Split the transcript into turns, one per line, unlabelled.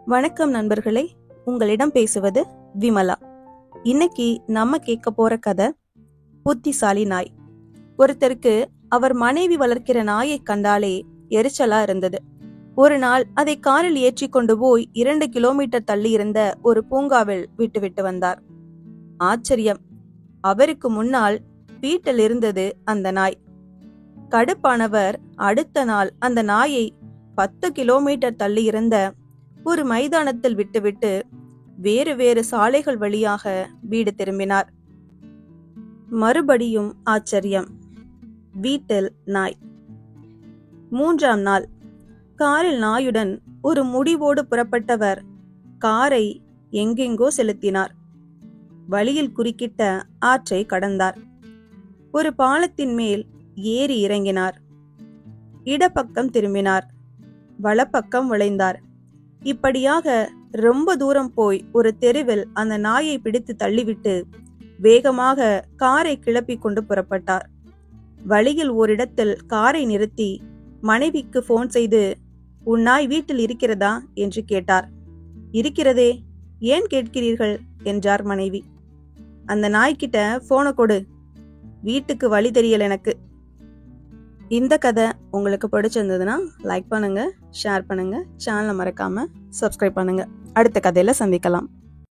வணக்கம் நண்பர்களே, உங்களிடம் பேசுவது விமலா. இன்னைக்கு நம்ம கேட்க போற கதை புத்திசாலி நாய். ஒருத்தருக்கு அவர் மனைவி வளர்க்கிற நாயை கண்டாலே எரிச்சலா இருந்தது. ஒரு நாள் அதை காரில் ஏற்றி கொண்டு போய் 2 கிலோமீட்டர் தள்ளி இருந்த ஒரு பூங்காவில் விட்டு வந்தார். ஆச்சரியம், அவருக்கு முன்னால் வீட்டில் இருந்தது அந்த நாய். கடுப்பானவர் அடுத்த நாள் அந்த நாயை 10 கிலோமீட்டர் தள்ளி இருந்த ஒரு மைதானத்தில் விட்டுவிட்டு வேறு வேறு சாலைகள் வழியாக வீடு திரும்பினார். மறுபடியும் ஆச்சரியம், வீட்டில் நாய். 3ஆம் நாள் காரில் நாயுடன் ஒரு முடிவோடு புறப்பட்டவர் காரை எங்கெங்கோ செலுத்தினார். வழியில் குறுக்கிட்ட ஆற்றை கடந்தார். ஒரு பாலத்தின் மேல் ஏறி இறங்கினார். இடப்பக்கம் திரும்பினார். வலப்பக்கம் வளைந்தார். இப்படியாக ரொம்ப தூரம் போய் ஒரு தெருவில் அந்த நாயை பிடித்து தள்ளிவிட்டு வேகமாக காரை கிளப்பி கொண்டு புறப்பட்டார். வழியில் ஓரிடத்தில் காரை நிறுத்தி மனைவிக்கு போன் செய்து, உன் நாய் வீட்டில் இருக்கிறதா என்று கேட்டார். இருக்கிறதே, ஏன் கேட்கிறீர்கள் என்றார் மனைவி. அந்த நாய்கிட்ட போனை கொடு, வீட்டுக்கு வழி தெரியல எனக்கு. இந்த கதை உங்களுக்கு பிடிச்சிருந்ததுன்னா லைக் பண்ணுங்க, ஷேர் பண்ணுங்க, சேனலை மறக்காம சப்ஸ்கிரைப் பண்ணுங்க. அடுத்த கதையில சந்திக்கலாம்.